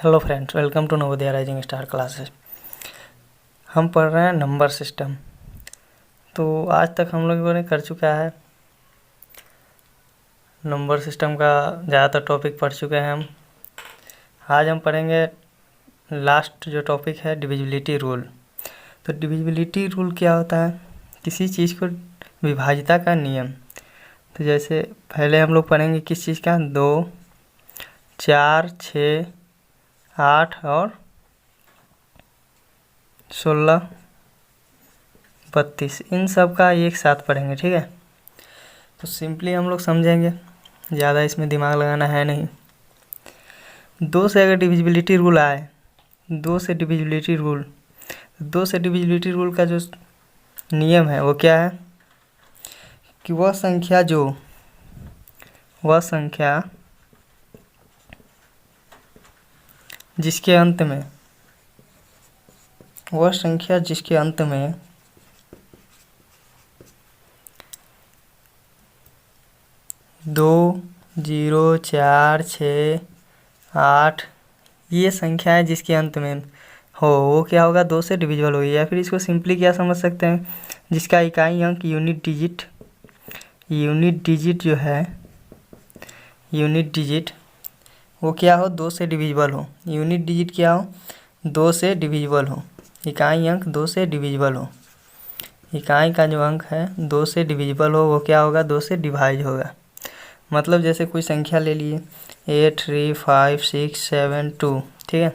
Hello friends, welcome to Navodaya rising star classes. हम पढ़ रहे हैं नंबर सिस्टम। तो आज तक हम लोगों ने कर चुका है नंबर सिस्टम का ज़्यादातर टॉपिक पढ़ चुके हैं हम। आज हम पढ़ेंगे लास्ट जो टॉपिक है डिविजिबिलिटी रूल। तो डिविजिबिलिटी रूल क्या होता है? किसी चीज़ को विभाज्यता का नियम। तो जैसे पहले हम लोग पढ़ेंगे किस चीज़ का, 2, 4, 6, 8 और 16, 32, इन सब का एक साथ पढ़ेंगे। ठीक है, तो सिंपली हम लोग समझेंगे, ज़्यादा इसमें दिमाग लगाना है नहीं। 2 से अगर डिविजिबिलिटी रूल आए, 2 से डिविजिबिलिटी रूल का जो नियम है वो क्या है कि वह संख्या जिसके अंत में 2, 0, 4, 6, 8 ये संख्या है जिसके अंत में हो, वो क्या होगा, 2 से डिविजिबल होगी। या फिर इसको सिंपली क्या समझ सकते हैं, जिसका इकाई अंक यूनिट डिजिट वो क्या हो, 2 से डिविजिबल हो। यूनिट डिजिट क्या हो, 2 से डिविजिबल हो। इकाई अंक 2 से डिविजिबल हो। इकाई का जो अंक है 2 से डिविजिबल हो, वो क्या होगा, 2 से डिवाइड होगा। मतलब जैसे कोई संख्या ले लिए 8, 3, 5, 6, 7, 2, ठीक है।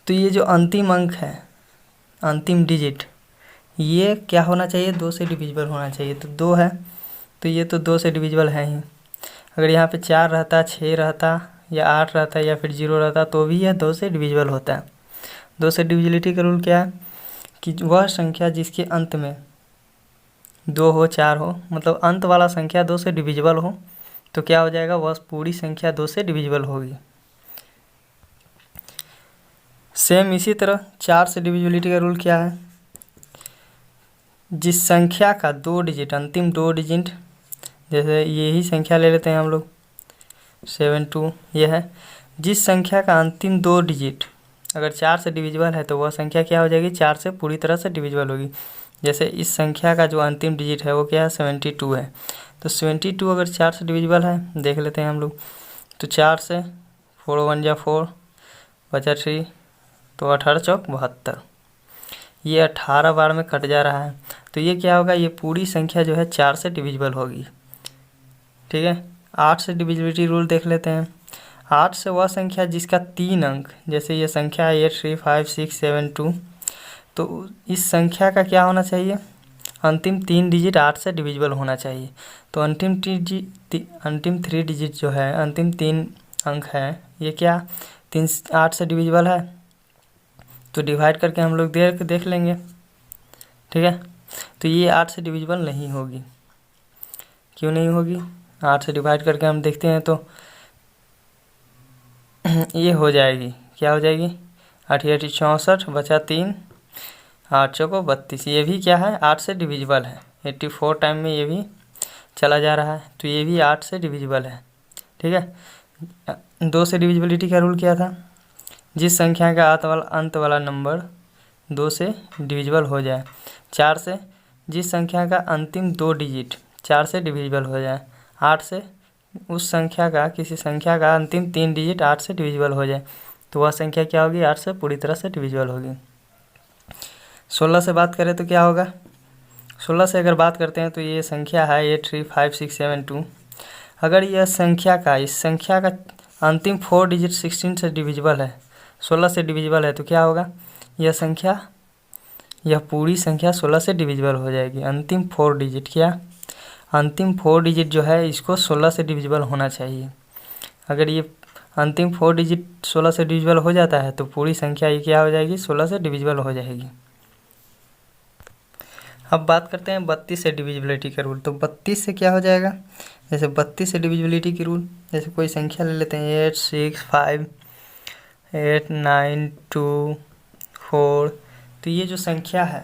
तो ये जो अंतिम अंक है, अंतिम डिजिट, ये क्या होना चाहिए, 2 से डिविजिबल होना चाहिए। तो 2 है तो ये तो 2 से डिविजिबल है ही। अगर यहाँ पे 4 रहता, 6 रहता या 8 रहता या फिर 0 रहता तो भी यह 2 से डिविजिबल होता है। 2 से डिविजिबिलिटी का रूल क्या है कि वह संख्या जिसके अंत में 2 हो, 4 हो, मतलब अंत वाला संख्या 2 से डिविजिबल हो, तो क्या हो जाएगा, वह पूरी संख्या 2 से डिविजिबल होगी। सेम इसी तरह 4 से डिविजिबिलिटी का रूल क्या है, जिस संख्या का 2 डिजिट, अंतिम 2 डिजिट, जैसे यही संख्या ले लेते हैं हम लोग 7, 2 ये है। जिस संख्या का अंतिम 2 डिजिट अगर 4 से डिविजिबल है तो वह संख्या क्या हो जाएगी, 4 से पूरी तरह से डिविजिबल होगी। जैसे इस संख्या का जो अंतिम डिजिट है वो क्या है, 72 है। तो 72 अगर 4 से डिविजिबल है, देख लेते हैं हम लोग। तो 4 से 4 1 जा 4 बचा 3, तो 18 चौक 72, ये 18 बार में कट जा रहा है। तो ये क्या होगा, ये पूरी संख्या जो है 4 से डिविजिबल होगी। ठीक है, 8 से डिविजिबिलिटी रूल देख लेते हैं। 8 से वह संख्या जिसका 3 अंक, जैसे ये संख्या है 8, 3, 5, 6, 7, 2, तो इस संख्या का क्या होना चाहिए, अंतिम 3 डिजिट 8 से डिविजिबल होना चाहिए। तो अंतिम 3 डिजिट जो है, अंतिम 3 अंक है, ये क्या 8 से डिविजिबल है, तो डिवाइड करके हम लोग देख लेंगे। ठीक है, तो ये 8 से डिविजिबल नहीं होगी। क्यों नहीं होगी, 8 से डिवाइड करके हम देखते हैं तो ये हो जाएगी, क्या हो जाएगी, 8 8 64 बचा 3, 8 चौको 32, ये भी क्या है, 8 से डिविजिबल है। 84 टाइम में ये भी चला जा रहा है, तो ये भी 8 से डिविजिबल है। ठीक है, 2 से डिविजिबिलिटी का रूल क्या था, जिस संख्या का अंत वाला नंबर 2 से डिविजिबल हो जाए। 4 से जिस संख्या का अंतिम 2 डिजिट 4 से डिविजिबल हो जाए। 8 से उस संख्या का, किसी संख्या का अंतिम 3 डिजिट 8 से डिविजिबल हो जाए, तो वह संख्या क्या होगी, 8 से पूरी तरह से डिविजिबल होगी। 16 से बात करें तो क्या होगा, 16 से अगर बात करते हैं तो ये संख्या है 8, 3, 5, 6, 7, 2। अगर यह संख्या का, इस संख्या का अंतिम 4 डिजिट 16 से डिविजिबल है, 16 से डिविजिबल है, तो क्या होगा, यह पूरी संख्या 16 से डिविजिबल हो जाएगी। अंतिम 4 डिजिट अंतिम 4 डिजिट जो है इसको 16 से डिविजिबल होना चाहिए। अगर ये अंतिम 4 डिजिट 16 से डिविजिबल हो जाता है तो पूरी संख्या ये क्या हो जाएगी, 16 से डिविजिबल हो जाएगी। अब बात करते हैं 32 से डिविजिबिलिटी का रूल। तो 32 से क्या हो जाएगा, जैसे 32 से डिविजिबिलिटी की रूल, जैसे कोई संख्या ले लेते हैं 8, 6, 5, 8, 9, 2, 4। तो ये जो संख्या है,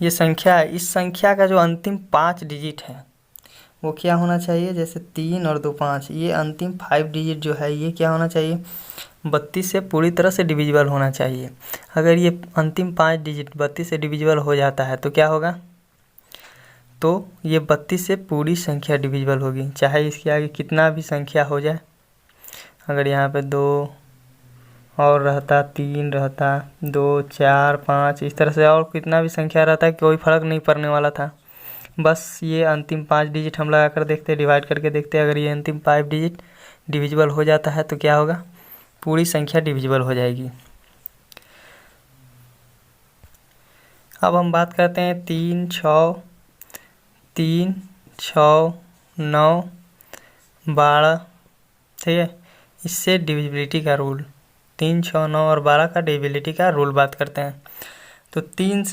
ये संख्या है, इस संख्या का जो अंतिम 5 डिजिट है वो क्या होना चाहिए, जैसे 3 और 2 5, ये अंतिम 5 डिजिट जो है ये क्या होना चाहिए, 32 से पूरी तरह से डिविजिबल होना चाहिए। अगर ये अंतिम 5 डिजिट 32 से डिविजिबल हो जाता है तो क्या होगा, तो ये 32 से पूरी संख्या डिविजिबल होगी, चाहे इसके आगे कितना भी संख्या हो जाए। अगर यहाँ पे 2 और रहता, 3 रहता, 2 4 5, इस तरह से और कितना भी संख्या रहता है कोई फ़र्क नहीं पड़ने वाला था। बस ये अंतिम 5 डिजिट हम लगा कर देखते, डिवाइड करके देखते, अगर ये अंतिम 5 डिजिट डिविजिबल हो जाता है तो क्या होगा, पूरी संख्या डिविजिबल हो जाएगी। अब हम बात करते हैं 3 6 9 12, ठीक है, इससे डिविजिबिलिटी का रूल, 3 6 9 और 12 का डिविजिबिलिटी का रूल बात करते हैं। तो 3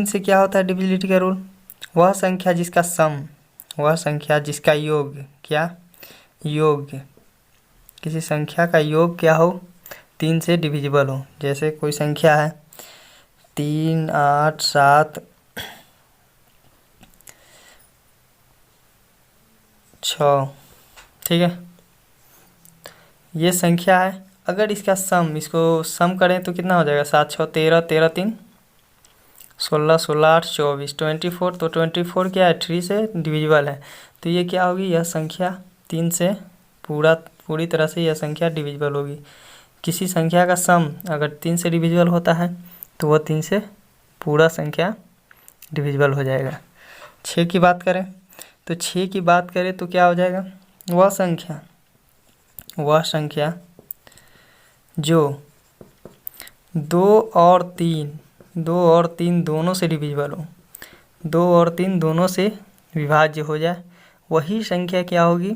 से क्या होता है डिविजिबिलिटी का रूल, वह संख्या जिसका सम, वह संख्या जिसका योग, क्या योग, किसी संख्या का योग क्या हो, 3 से डिविजिबल हो। जैसे कोई संख्या है 3 8 7 6, ठीक है, ये संख्या है। अगर इसका सम, इसको सम करें तो कितना हो जाएगा, 7 6 13, 13 3 16, 16 8 24, 24, तो 24 क्या है, 3 से डिविजिबल है। तो ये क्या होगी, यह संख्या 3 से पूरी तरह से यह संख्या डिविजिबल होगी। किसी संख्या का सम अगर 3 से डिविजिबल होता है तो वह 3 से पूरा संख्या डिविजिबल हो जाएगा। 6 की बात करें तो 6 की बात करें तो क्या हो जाएगा, वह संख्या जो 2 और 3 दोनों से डिविजिबल हो, 2 और 3 दोनों से विभाज्य हो जाए, वही संख्या क्या होगी,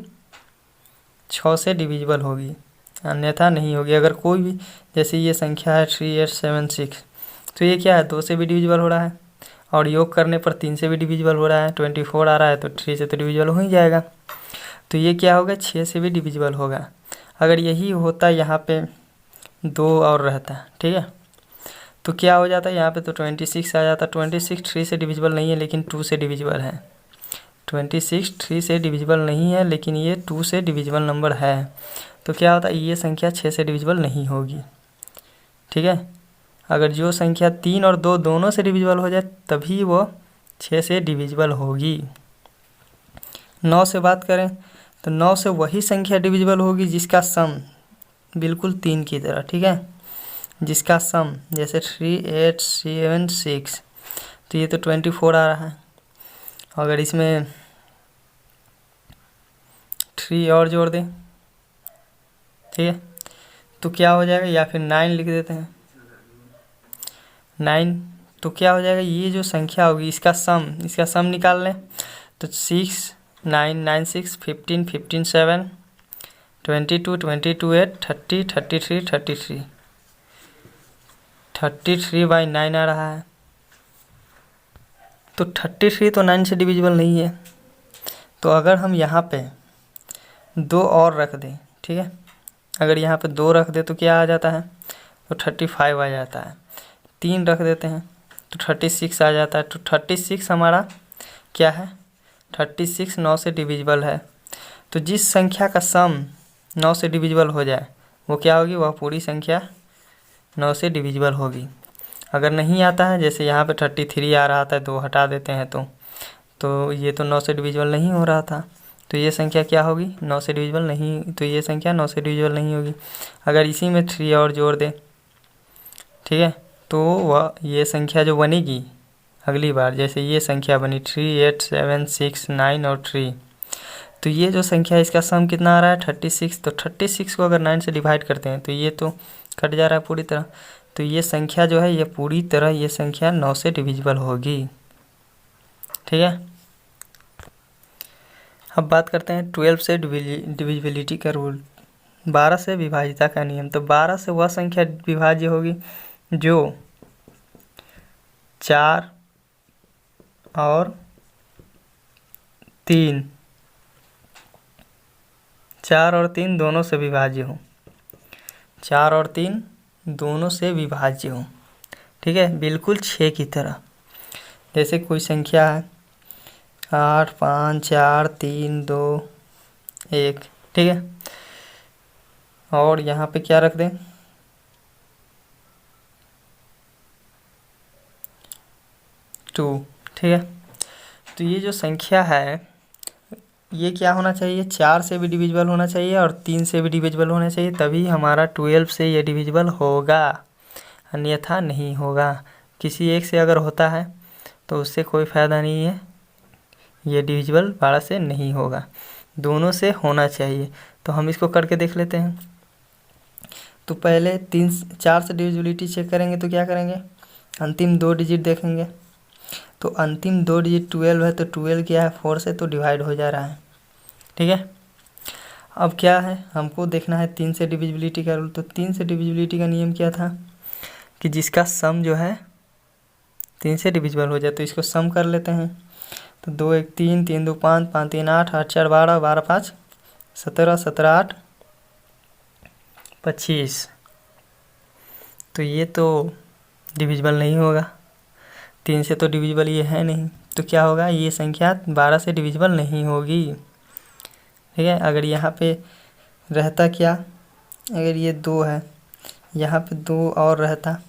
6 से डिविजिबल होगी, अन्यथा नहीं होगी। अगर कोई भी, जैसे ये संख्या है 3 8 7 6, तो ये क्या है, 2 से भी डिविजिबल हो रहा है और योग करने पर 3 से भी डिविजिबल हो रहा है, 24 आ रहा है तो 3 से तो डिविजिबल हो ही जाएगा। तो ये क्या होगा, 6 से भी डिविजिबल होगा। अगर यही होता यहाँ पे 2 और रहता, ठीक है, तो क्या हो जाता है, यहाँ पे तो 26 आ जाता। 26 3 से डिविजिबल नहीं है लेकिन 2 से डिविजिबल है। 26 3 से डिविजिबल नहीं है लेकिन ये 2 से डिविजिबल नंबर है। तो क्या होता है, ये संख्या 6 से डिविजिबल नहीं होगी, ठीक है। अगर जो संख्या 3 और 2 दोनों से डिविजिबल हो जाए तभी वो 6 से डिविजिबल होगी। 9 से बात करें तो 9 से वही संख्या डिविजिबल होगी जिसका सम बिल्कुल 3 की तरह, ठीक है, जिसका सम जैसे 3 8 7 6, तो ये तो 24 आ रहा है। अगर इसमें 3 और जोड़ दें, ठीक है, तो क्या हो जाएगा, या फिर 9 लिख देते हैं, 9, तो क्या हो जाएगा, ये जो संख्या होगी इसका सम निकाल लें तो 6 9 9 6 15 15 7 22 22 8 30 33 33 33/9 आ रहा है। तो 33 तो 9 से डिविजिबल नहीं है, तो अगर हम यहाँ पे 2 और रख दें, ठीक है, अगर यहाँ पे 2 रख दें तो क्या आ जाता है, तो 35 आ जाता है। 3 रख देते हैं तो 36 आ जाता है। तो 36 हमारा क्या है, 36 9 से डिविजिबल है। तो जिस संख्या का सम 9 से डिविजिबल हो जाए वो क्या होगी, वह पूरी संख्या 9 से डिविजिबल होगी। अगर नहीं आता है, जैसे यहाँ पे 33 आ रहा था, 2 हटा देते हैं तो ये तो 9 से डिविजिबल नहीं हो रहा था, तो ये संख्या क्या होगी, 9 से डिविजिबल नहीं, तो ये संख्या 9 से डिविजिबल नहीं होगी। अगर इसी में 3 और जोड़ दें, ठीक है, तो वह ये संख्या जो बनेगी अगली बार, जैसे ये संख्या बनी 3 8 7 6 9 और 3, तो ये जो संख्या है इसका सम कितना आ रहा है, 36। तो 36 को अगर 9 से डिवाइड करते हैं तो ये तो कट जा रहा है पूरी तरह, तो ये संख्या जो है ये पूरी तरह ये संख्या 9 से डिविजिबल होगी, ठीक है। अब बात करते हैं 12 से डिविजिबिलिटी का रूल, 12 से विभाज्यता का नियम। तो 12 से वह संख्या विभाज्य होगी जो 4 और 3 दोनों से विभाज्य हो, 4 और 3 दोनों से विभाज्य हो, ठीक है, बिल्कुल 6 की तरह। जैसे कोई संख्या है, 8 5 4 3 2 1, ठीक है। और यहाँ पे क्या रख दें, 2, ठीक है। तो ये जो संख्या है ये क्या होना चाहिए, 4 से भी डिविजिबल होना चाहिए और 3 से भी डिविजिबल होना चाहिए, तभी हमारा 12 से ये डिविजिबल होगा, अन्यथा नहीं होगा। किसी एक से अगर होता है तो उससे कोई फ़ायदा नहीं है, ये डिविजिबल 12 से नहीं होगा, दोनों से होना चाहिए। तो हम इसको करके देख लेते हैं। तो पहले 4 से डिविजिबिलिटी चेक करेंगे तो क्या करेंगे, अंतिम 2 डिजिट देखेंगे। तो अंतिम 2 डिजिट 12 है, तो 12 क्या है, 4 से तो डिवाइड हो जा रहा है, ठीक है। अब क्या है, हमको देखना है 3 से डिविजिबिलिटी का रूल। तो 3 से डिविजिबिलिटी का नियम क्या था कि जिसका सम जो है 3 से डिविजिबल हो जाए, तो इसको सम कर लेते हैं। तो 2 1 3, 3 2 5, 5 3 8, 8 4 12, 12 5 17, 17 8 25। तो ये तो डिविजिबल नहीं होगा, 3 से तो डिविजिबल ये है नहीं, तो क्या होगा, ये संख्या 12 से डिविजिबल नहीं होगी, ठीक है। अगर यहाँ पे रहता क्या, अगर ये 2 है, यहाँ पे 2 और रहता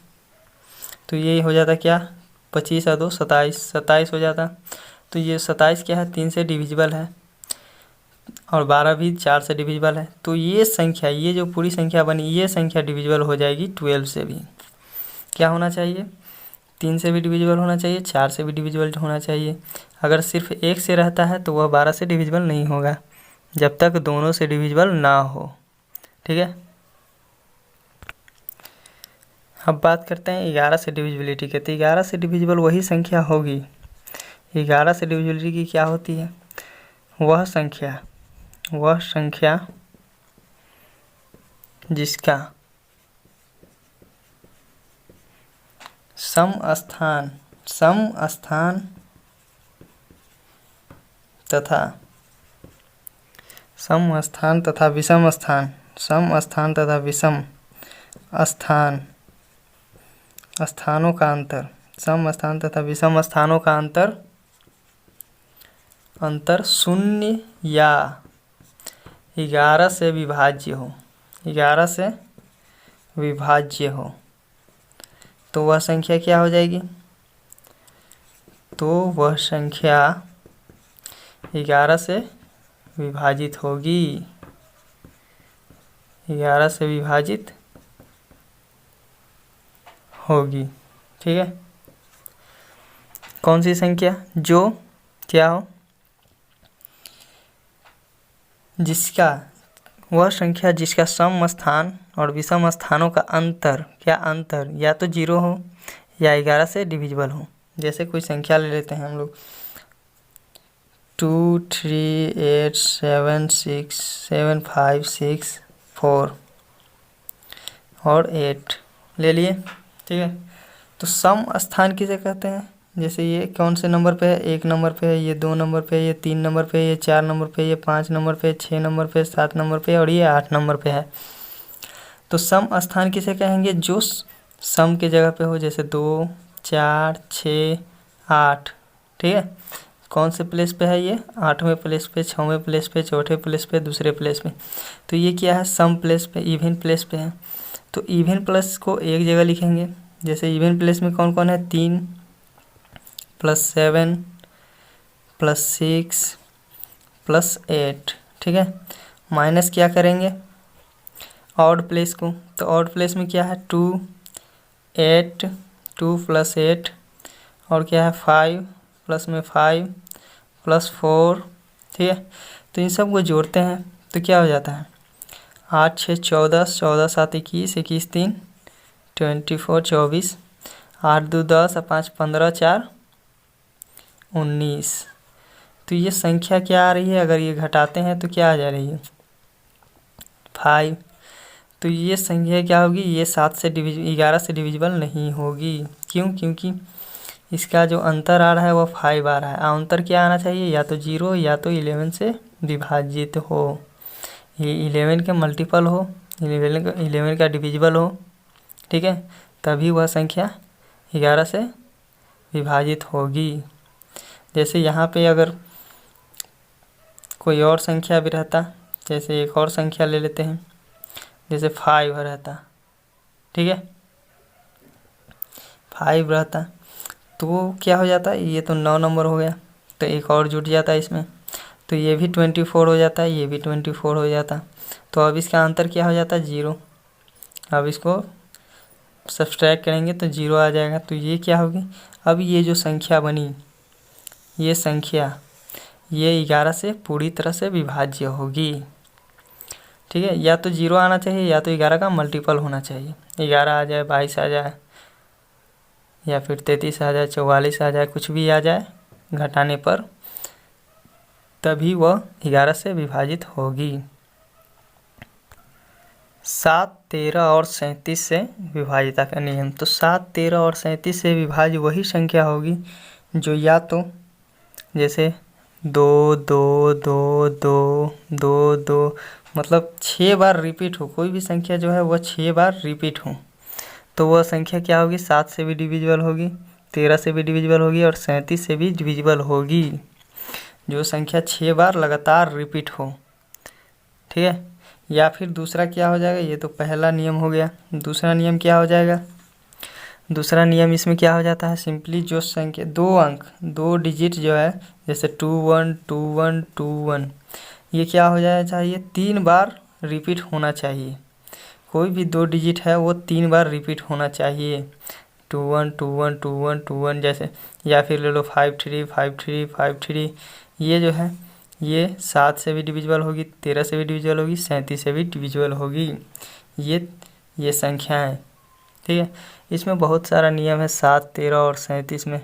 तो ये हो जाता क्या, 25 और 2 27, 27 हो जाता। तो ये 27 क्या है, 3 से डिविजिबल है और 12 भी 4 से डिविजिबल है। तो ये संख्या, ये जो पूरी संख्या बनी, ये संख्या डिविजिबल हो जाएगी 12 से भी। क्या होना चाहिए, 3 से भी डिविजिबल होना चाहिए, 4 से भी डिविजिबल होना चाहिए। अगर सिर्फ 1 से रहता है तो वह 12 से डिविजिबल नहीं होगा, जब तक दोनों से डिविजिबल ना हो, ठीक है। अब बात करते हैं 11 से डिविजिबिलिटी के। तो 11 से डिविजिबल वही संख्या होगी, 11 से डिविजिबिलिटी की क्या होती है, वह संख्या जिसका सम स्थान तथा विषम स्थानों का अंतर, सम स्थान तथा विषम स्थानों का अंतर 0 या 11 से विभाज्य हो, 11 से विभाज्य हो, तो वह संख्या क्या हो जाएगी, तो वह संख्या 11 से विभाजित होगी, 11 से विभाजित होगी, ठीक है। कौन सी संख्या, जो क्या हो, जिसका, वह संख्या जिसका सम स्थान और विषम स्थानों का अंतर या तो 0 हो या 11 से डिविजिबल हो। जैसे कोई संख्या ले लेते हैं हम लोग, 2 3 8 7 6 7 5 6 4 और 8 ले लिए, ठीक है। तो सम स्थान किसे कहते हैं, जैसे ये कौन से नंबर पे है, 1 नंबर पे है, ये 2 नंबर पे है, ये 3 नंबर पे है, ये 4 नंबर पे है, ये 5 नंबर पे है, 6 नंबर पे है, 7 नंबर पे है और ये 8 नंबर पे है। तो सम स्थान किसे कहेंगे, जो सम के जगह पे हो, जैसे 2 4 6 8, ठीक है। कौन से प्लेस पे है ये, 8वें प्लेस पे, 6वें प्लेस पे, चौथे प्लेस पे, दूसरे प्लेस पे। तो ये क्या है, सम प्लेस पे, इवन प्लेस पे है। तो इवन प्लस को एक जगह लिखेंगे, जैसे इवन प्लेस में कौन कौन है, 3 + 7 + 6 + 8, ठीक है। माइनस क्या करेंगे, ऑड प्लेस को, तो ऑड प्लेस में क्या है, 2 8 2 + 8 और क्या है 5 प्लस में 5 + 4, ठीक है। तो इन सब को जोड़ते हैं तो क्या हो जाता है, 8 6 14, 14 7 21, 21 3 24, 24, 8 2 10, 5 15, 4 19। तो ये संख्या क्या आ रही है, अगर ये घटाते हैं तो क्या आ जा रही है, 5। तो ये संख्या क्या होगी, ये 11 से डिविजिबल नहीं होगी। क्यों, क्योंकि इसका जो अंतर आ रहा है वो 5 आ रहा है। अंतर क्या आना चाहिए, या तो 0 या तो 11 से विभाजित हो, ये 11 का मल्टीपल हो, 11 का डिविजिबल हो, ठीक है, तभी वह संख्या 11 से विभाजित होगी। जैसे यहाँ पे अगर कोई और संख्या भी रहता, जैसे एक और संख्या ले लेते हैं, जैसे 5 रहता, ठीक है, 5 रहता, तो क्या हो जाता है, ये तो 9 नंबर हो गया, तो एक और जुट जाता है इसमें, तो ये भी 24 हो जाता है, ये भी 24 हो जाता। तो अब इसका आंसर क्या हो जाता है, 0। अब इसको सब्सट्रैक्ट करेंगे तो 0 आ जाएगा। तो ये क्या होगी, अब ये जो संख्या बनी, ये संख्या ये 11 से पूरी तरह से विभाज्य होगी, ठीक है। या तो 0 आना चाहिए या तो 11 का मल्टीपल होना चाहिए, 11 आ जाए, 22 आ जाए, या फिर 33 आ जाए, 44 आ जाए, कुछ भी आ जाए घटाने पर, तभी वह 11 से विभाजित होगी। 7, 13 और 37 से विभाजिता का नियम। तो 7, 13 और 37 से विभाज्य वही संख्या होगी जो या तो जैसे 2, 2, 2, 2, 2, 2 मतलब 6 बार रिपीट हो, कोई भी संख्या जो है वह 6 बार रिपीट हो, तो वह संख्या क्या होगी, 7 से भी डिविजिबल होगी, 13 से भी डिविजिबल होगी और 37 से भी डिविजिबल होगी, जो संख्या 6 बार लगातार रिपीट हो, ठीक है। या फिर दूसरा क्या हो जाएगा, ये तो पहला नियम हो गया। दूसरा नियम क्या हो जाएगा, दूसरा नियम इसमें क्या हो जाता है, सिंपली जो संख्या 2 अंक 2 डिजिट जो है, जैसे 2 1 2 1 2 1, ये क्या हो जाना चाहिए, 3 बार रिपीट होना चाहिए। कोई भी 2 डिजिट है वो 3 बार रिपीट होना चाहिए, 2 1 2 1 2 1 2 1 जैसे। या फिर ले लो 5 3 5 3 5 3, ये जो है ये 7 से भी डिविजिबल होगी, 13 से भी डिविजिबल होगी, 37 से भी डिविजिबल होगी, ये संख्याएं, ठीक है। इसमें बहुत सारा नियम है 7, 13 और 37 में,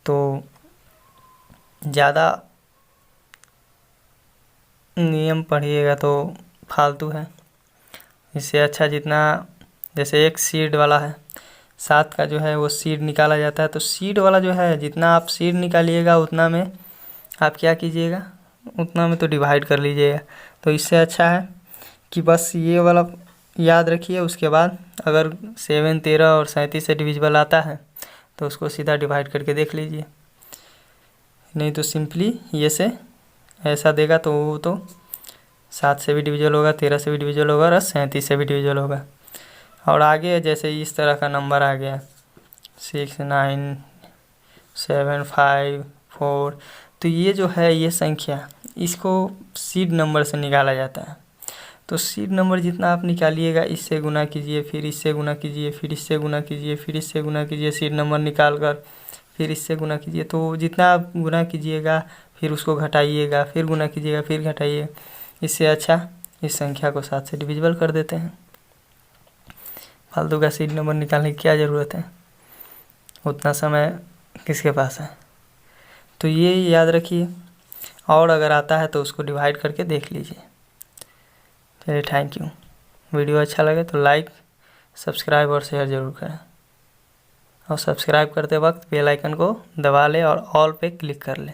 तो ज़्यादा नियम पढ़िएगा तो फालतू है, इससे अच्छा जितना, जैसे एक सीड वाला है, 7 का जो है वो सीड निकाला जाता है, तो सीड वाला जो है जितना आप सीड निकालिएगा उतना में आप क्या कीजिएगा, उतना में तो डिवाइड कर लीजिएगा। तो इससे अच्छा है कि बस ये वाला याद रखिए, उसके बाद अगर 7, 13 और 37 से डिविजिबल आता है तो उसको सीधा डिवाइड करके देख लीजिए, नहीं तो सिंपली ये से ऐसा देगा तो वो तो 7 से भी डिविजिबल होगा, 13 से भी डिविजिबल होगा और 37 से भी डिविजिबल होगा। और आगे जैसे इस तरह का नंबर आ गया 6 9 7 5 4, तो ये जो है ये संख्या, इसको सीड नंबर से निकाला जाता है। तो सीड नंबर जितना आप निकालिएगा, इससे गुना कीजिए, फिर इससे गुना कीजिए, फिर इससे गुना कीजिए, फिर इससे गुना कीजिए, सीड नंबर निकाल कर फिर इससे गुना कीजिए। तो जितना आप गुना कीजिएगा फिर उसको घटाइएगा, फिर गुना कीजिएगा, फिर घटाइए। इससे अच्छा इस संख्या को 7 से डिविजिबल कर देते हैं। फालतू का सीड नंबर निकालने की क्या ज़रूरत है, उतना समय किसके पास है। तो ये याद रखिए, और अगर आता है तो उसको डिवाइड करके देख लीजिए। चलिए, थैंक यू। वीडियो अच्छा लगे तो लाइक, सब्सक्राइब और शेयर ज़रूर करें, और सब्सक्राइब करते वक्त बेल आइकन को दबा लें और ऑल पे क्लिक कर लें,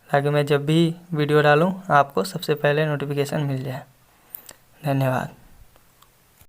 ताकि मैं जब भी वीडियो डालूं आपको सबसे पहले नोटिफिकेशन मिल जाए। धन्यवाद।